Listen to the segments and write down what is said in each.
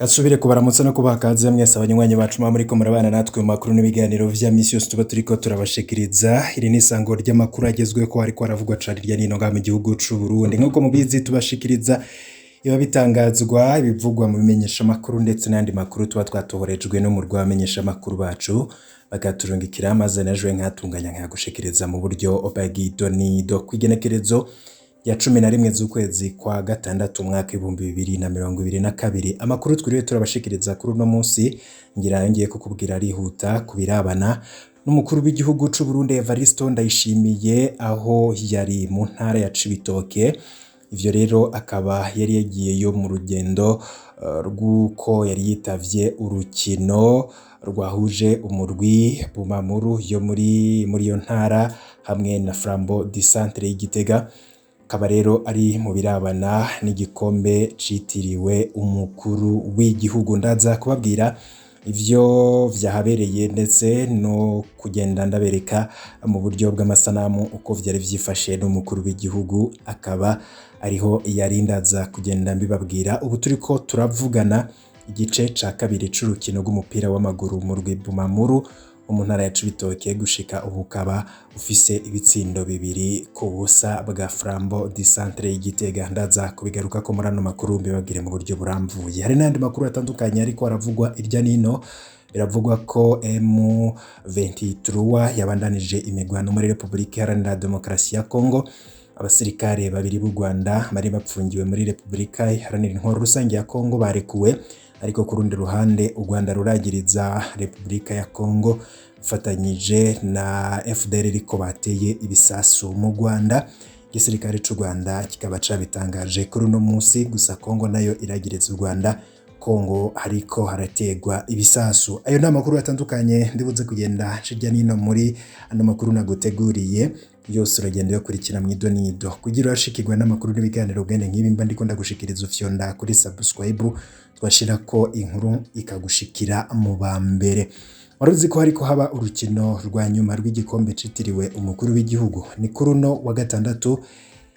Gasubire kubaramutsa no kubaha kaze mwese abanywanyi bacu muriko murabana natwe mu makuru n'ibiganiro vya misi yose tuba turiko turabashikiriza. Iri ni isango ry'amakuru agezweko ariko aravugwa cane hirya no hino ngaha mu gihugu c'u Burundi. Nk'uko mubizi tubashikiriza biba bitangazwa ibivugwa mu bimenyesha makuru ndetse n'andi makuru tuba twatohorejwe no mu rwamenyesha makuru bacu bagaturungikira maze najwe nkatunganya nkagushikiriza mu buryo obagidonido kw'igenekerezo ya 11 z'ukwezi kwa gatandatu umwaka 2022. Amakuru twiriwe turabashikiriza kuri uno munsi ngira ngiye kukubwira arihuta kubirabana n'umukuru w'igihugu c'u Burundi Evariste Ndayishimiye aho yari mu ntara ya Cibitoke. Ivyo rero akaba yari yagiyeyo mu rugendo rw'uko yari yitavye urukino rwahuje umurwi Bumamuru yo muri iyo ntara hamwe na Flambeau du Centre y'Igitega. Akaba rero ari mu birabana n'igikombe citiriwe umukuru w'igihugu. Ndaza kubabwira ivyo vyahabereye ndetse no kugenda ndabereka mu buryo bw'amasanamu uko vyari vyifashe n'umukuru w'igihugu, akaba ariho yarindaza kugenda mbibabwira. Ubu turiko turavugana igice ca kabiri c'urukino rw'umupira w'amaguru mu rwi Bumamuru mu ntara ya Cibitoke gushika ubu ukaba ufise ibitsindo 2 ku busa bwa Flambeau du Centre y'Igitega. Ndaza kubigaruka ko muri ano makuru mbibabwire mu buryo buramvuye. Hari n'andi makuru atandukanye ariko aravugwa irya nino. Biravugwa ko M23 yabandanije imigwano muri Republika Iharanira Demokarasi ya Kongo. Abasirikare babiri b'u Rwanda bari bapfungiwe muri Republika Iharanira Intwaro Rusange ya Kongo barekuwe, ariko ku rundi ruhande u Rwanda ruragiriza Republika ya Kongo fatanyije na FDR riko bateye ibisasu mu Rwanda. Igisirikare c'u Rwanda kikaba cabitangaje kuri uno munsi, gusa Kongo nayo iragiriza u Rwanda Kongo hariko harategwa ibisasu. Ayo ni amakuru atandukanye ndibuze kugenda hirya nino muri ano makuru naguteguriye, yose uragenda yokurikira mw'idonido kugira urashikirwa n'amakuru n'ibiganiro bwene nk'ibi mba ndiko ndagushikiriza ufyonda kuri subscribe twashirako inkuru ikagushikira mu bambere. Waruzi ko hariko haba urukino rwa nyuma rw'igikombe citiriwe umukuru w'igihugu. Ni kuri uno wa gatandatu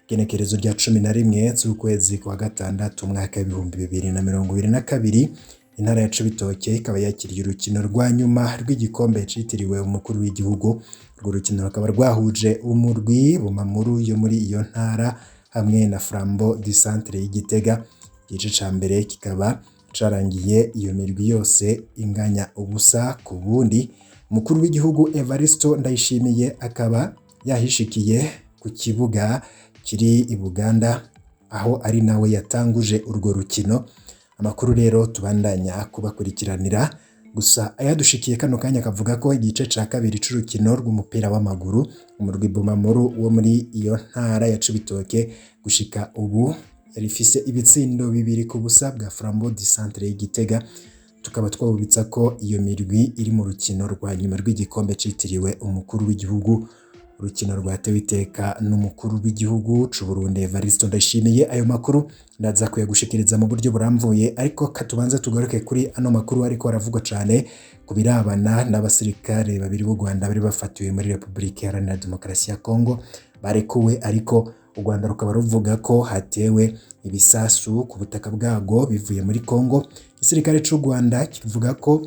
genekerezo rya 11 z'ukwezi kwa gatandatu umwaka 2022. Intara ya Cibitoke ikaba yakiriye urukino rwa nyuma rw'igikombe citiriwe umukuru w'igihugu. Urwo rukino rukaba rwahuje umurwi Bumamuru yo muri iyo ntara hamwe na Flambeau du Centre y'Igitega. Igice ca mbere kikaba carangiye iyo mirwi yose inganya ubusa ku bundi. Umukuru w'igihugu Evariste Ndayishimiye akaba yahishikiye ku kibuga kiri i Buganda aho ari nawe yatanguje urwo rukino. Amakuru rero tubandanya kubakurikiranira, gusa ayadushikiye kano kanya kavuga ko igice ca kabiri c'urukino rw'umupira w'amaguru umurwi Bumamuru wo muri iyo ntara ya Cibitoke gushika ubu yarifise ibitsindo 2 ku busa bwa Flambeau du Centre y'Igitega. Tukaba twabubitsa ko iyo mirwi iri mu rukino rwa nyuma rw'igikombe citiriwe umukuru w'igihugu, urukino rwatewe iteka n'umukuru w'igihugu c'u Burundi Evariste Ndayishimiye. Ayo makuru ndaza kuyagushikiriza mu buryo buramvuye, ariko katubanza tugaruke kuri ano makuru ariko aravugwa cane kubirabana n'abasirikare babiri b'u Rwanda bari bafatiwe muri Republika Iharanira Demokarasi ya Kongo barekuwe, ariko u Rwanda rukaba ruvuga ko hatewe ibisasu ku butaka bwago bivuye muri Kongo. Igisirikare c'u Rwanda kivuga ko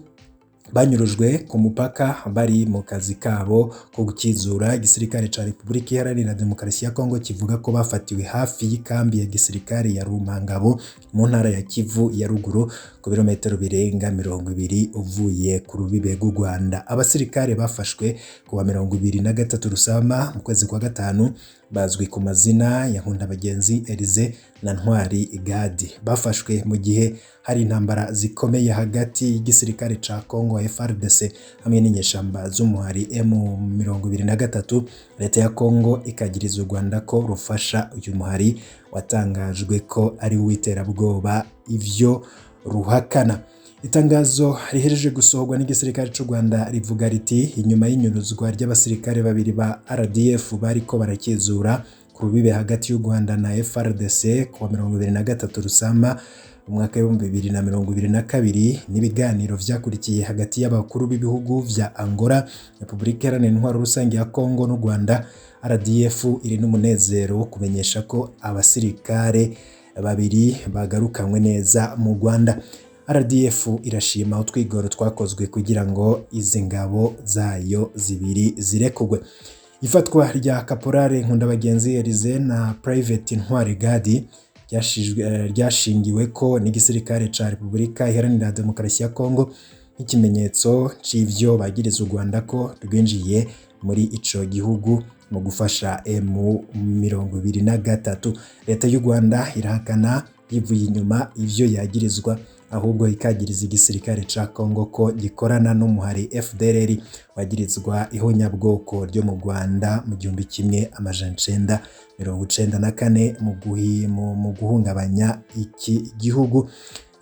banyurujwe ku mupaka bari mu kazi kabo ko gukizura. Igisirikare ca Republika Iharanira Demokarasi ya Kongo kivuga ko bafatiwe hafi y'ikambi ya gisirikare ya Rumangabo mu ntara ya Kivu ya ruguru ku birometero birenga 20 uvuye ku rubibe rw'u Rwanda. Abasirikare bafashwe kuwa 23 Rusama mu kwezi kwa gatanu bazwi ku mazina ya Nkundabagenzi Elize na Ntwari Gadi. Bafashwe mu gihe hari intambara zikomeye hagati y'igisirikare ca Kongo FARDC hamwe n'inyeshamba z'umuhari M23. Leta ya Kongo ikagiriza u Rwanda ko rufasha uyu muhari watangajwe ko ari uw'iterabwoba, ivyo ruhakana. Itangazo rihereje gusohorwa n'igisirikare c'u Rwanda rivuga riti inyuma y'inyuruzwa ry'abasirikare babiri ba RDF bariko barakizura ku rubibe hagati y'u Rwanda na FARDC kuwa 23 Rusama umwaka 2022 n'ibiganiro vyakurikiye hagati y'abakuru b'ibihugu vya Angola, Republika Iharanira Intwaro Rusange ya Kongo n'u Rwanda, RDF iri n'umunezero wo kumenyesha ko abasirikare babiri bagarukanywe neza mu Rwanda. RDF irashima utwigoro twakozwe kugira ngo izi ngabo zayo zibiri zirekugwe. Ifatwa rya Kaporale Nkundabagenzi Elize na Private Ntwari Gadi ryashingiwe ko n'igisirikare ca Repubulika Iharanira Demokarasi ya Kongo nk'ikimenyetso c'ivyo bagiriza u Rwanda ko rwinjiye muri ico gihugu mu gufasha M23. Leta y'u Rwanda irahakana yivuye inyuma ivyo yagirizwa, ahubwo ikagiriza igisirikare ca Kongo ko gikorana n'umuhari FDLR wagirizwa ihonyabwoko ryo mu Rwanda mu 1994 mu guhungabanya iki gihugu.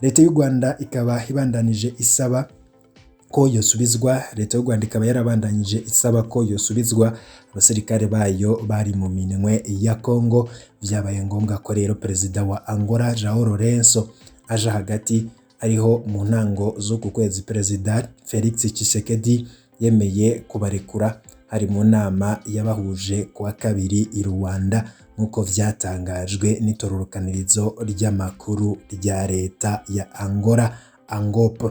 Leta y'u Rwanda ikaba ibandanije isaba ko yosubizwa leta y'u Rwanda ikaba yarabandanyije isaba ko yosubizwa abasirikare bayo bari mu minwe ya Kongo. Vyabaye ngombwa ko rero perezida wa Angola Joao Lourenço aja hagati, ariho mu ntango zo ku kwezi perezida Felix Tshisekedi yemeye kubarekura, hari mu nama yabahuje kuwa kabiri i Rwanda nk'uko vyatangajwe n'itororokanirizo ry'amakuru rya leta ya Angola ANGOP.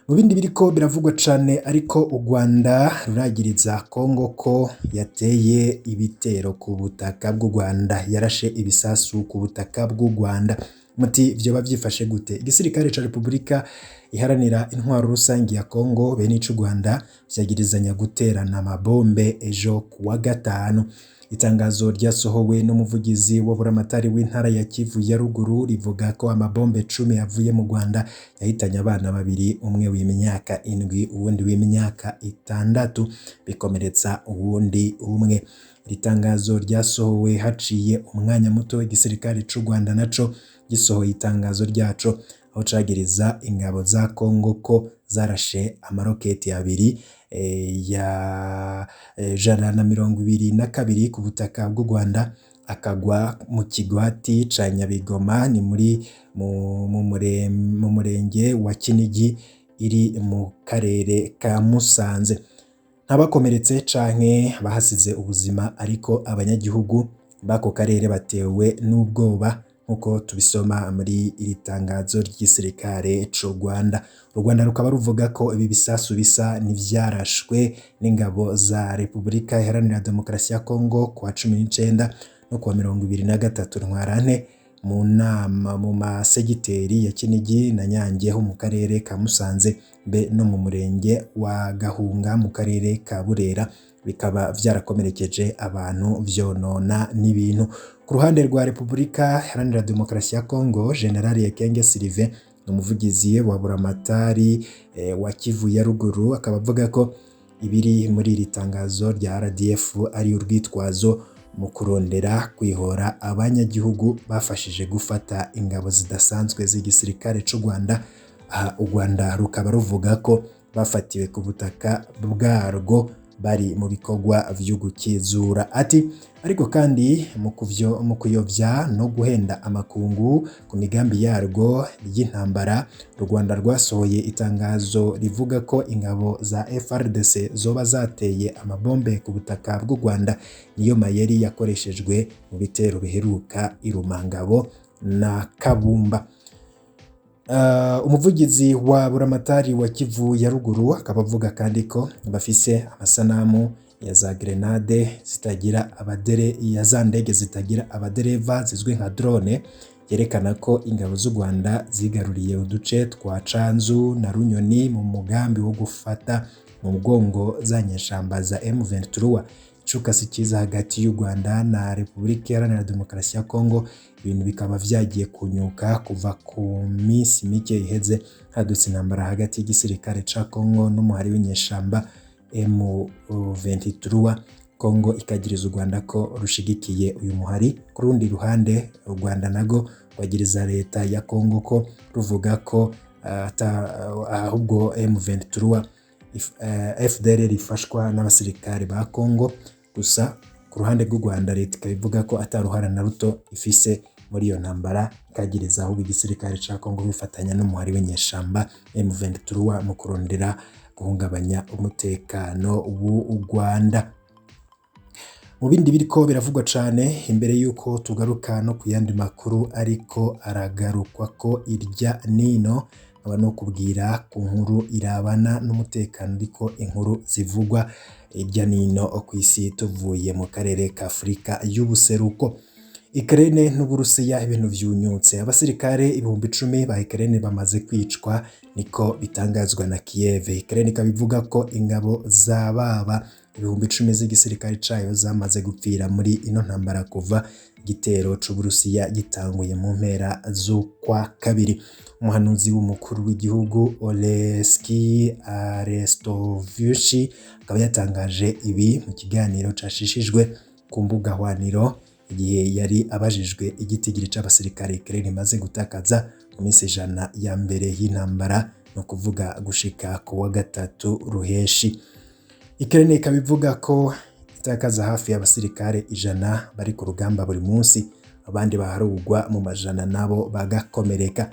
Mu bindi biriko biravugwa cane ariko u Rwanda ruragiriza Kongo ko yateye ibitero ku butaka bw'u Rwanda, yarashe ibisasu ku butaka bw'u Rwanda. Muti vyoba vyifashe gute? Igisirikare ca Repubulika Iharanira Intwaro Rusangi ya Kongo bene ico Rwanda vyagirizanya guterana amabombe ejo kuwa gatanu. Itangazo ryasohowe n'umuvugizi wa buramatari w'intara ya Kivu ya ruguru rivuga ko amabombe 10 yavuye mu Rwanda yahitanye abana babiri, umwe w'imyaka 7 uwundi w'imyaka 6, bikomeretsa uwundi umwe. Itangazo ryasohowe haciye umwanya muto igisirikare c'u Rwanda naco gisohoye itangazo ryaco, aho cagiriza ingabo za Kongo ko zarashe amaroketi abiri ya 122 ku butaka bw'u Rwanda, akagwa mu kigwati ca Nyabigoma ni muri mu murenge wa Kinigi iri mu karere ka Musanze. Ntabakomeretse canke bahasize ubuzima, ariko abanyagihugu bako karere batewe n'ubwoba nkuko tubisoma muri iri tangazo ry'igisirikare c'u Rwanda. U Rwanda rukaba ruvuga ko ibi bisasu bisa n'ivyarashwe n'ingabo za Repubulika Iharanira Demokarasi ya Kongo kuwa 19 no kuwa 23 Ntwarante mu nama mu masegiteri ya Kinigi na Nyange ho mu karere ka Musanze be no mu murenge wa Gahunga mu karere ka Burera, bikaba vyarakomerekeje abantu vyonona n'ibintu. Ku ruhande rwa Repubulika Iharanira Demokarasi ya Kongo, General Ekenge Sylvain umuvugizi wa buramatari wa Kivu ya ruguru akaba avuga ko ibiri muri iri tangazo rya RDF ari urwitwazo mu kurondera kwihora abanyagihugu bafashije gufata ingabo zidasanzwe z'igisirikare c'u Rwanda. U Rwanda rukaba ruvuga ko bafatiwe ku butaka bwarwo bari mu bikorwa vyo gukizura. Ati ariko kandi mu kuyovya no guhenda amakungu ku migambi yarwo y'intambara, u Rwanda rwasohoye itangazo rivuga ko ingabo za FARDC zoba zateye amabombe ku butaka bw'u Rwanda, niyo mayeri yakoreshejwe mu bitero biheruka i Rumangabo na Kabumba. Umuvugizi wa buramatari wa Kivu ya ruguru akaba avuga kandi ko bafise amasanamu ya za grenade zitagira ya za ndege zitagira abadereva zizwi nka drone, yerekana ko ingabo z'u Rwanda zigaruriye uduce twa Canzu na Runyoni mu mugambi wo gufata mu mugongo za nyeshamba za M23. Icuka si cyiza hagati y'u Rwanda na Repubulika Iharanira Demokarasi ya Kongo, ibintu bikaba vyagiye kunyuka kuva ku minsi mike iheze hadutse intambara hagati y'igisirikare ca Kongo n'umuhari w'inyeshamba M23. Kongo ikagiriza u Rwanda ko rushigikiye uyu muhari. Ku rundi ruhande u Rwanda nago rwagiriza leta ya Kongo ko ruvuga ko ahubwo M23 FDLR ifashwa n'abasirikare ba Kongo. Gusa ku ruhande rw'u Rwanda leta ikabivuga ko ataruhara na ruto ifise muri iyo ntambara, ikagiriza ahubwo igisirikare ca Kongo bifatanya n'umuhari w'inyeshamba M23 mu kurondera guhungabanya umutekano w'u Rwanda. Mu bindi biriko biravugwa cane imbere yuko tugaruka no kuyandi makuru ariko aragarukwa ko irya nino, aba no kubwira ku nkuru irabana n'umutekano ariko inkuru zivugwa hirya nino kw'isi tuvuye mu karere ka Afurika y'ubuseruko. Ukraine n'Uburusiya ibintu vyunyutse, abasirikare 10,000 ba Ukraine bamaze kwicwa niko bitangazwa na Kiev. Ukraine ikabivuga ko ingabo zababa 10,000 z'igisirikare cayo zamaze gupfira muri ino ntambara kuva igitero c'Uburusiya gitanguye mu mpera z'ukwa kabiri. Umuhanuzi w'umukuru w'igihugu Oleski Arestovich akaba yatangaje ibi mu kiganiro cashishijwe ku mbuga hwaniro igihe yari abajijwe igitigiri c'abasirikare Ukraine imaze gutakaza mu minsi 100 ya mbere y'intambara, no kuvuga gushika ku wa gatatu ruheshi. Ukraine ikabivuga ko itakaza hafi y'abasirikare 100 bari ku rugamba buri munsi, abandi baharugwa mu majana nabo bagakomereka.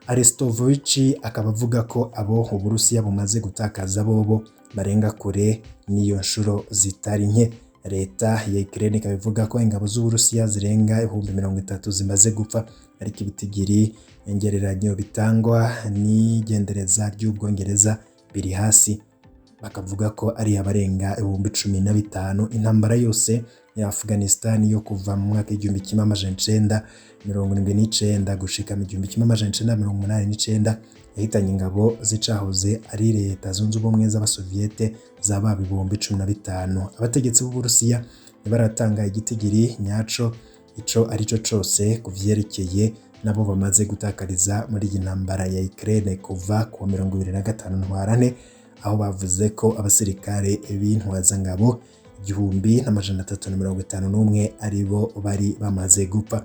Arestovich akaba avuga ko abo Uburusiya bumaze gutakaza bobo barenga kure n'iyo nshuro zitari nke. Leta ya Ukraine ikabivuga ko ingabo z'Uburusiya zirenga 30,000 zimaze gupfa, ariko ibitigiri ngereranyo bitangwa n'igendereza ry'Ubwongereza biri hasi, bakavuga ko ari abarenga 15,000. Intambara yose ya Afghanistan yo kuva mu mwaka 1979 gushika mu 1989 yahitanye ingabo zicahoze ari Leta Zunze Ubumwe z'Abasoviete zababa 15,000. Abategetsi b'Uburusiya baratanga igitigiri nyaco ico arico cose kuvyerekeye nabo bamaze gutakariza muri iyi ntambara ya Ukraine kuva ku 25 Ntwarante, aho bavuze ko abasirikare b'intwazangabo 1,351 aribo bari bamaze gupfa.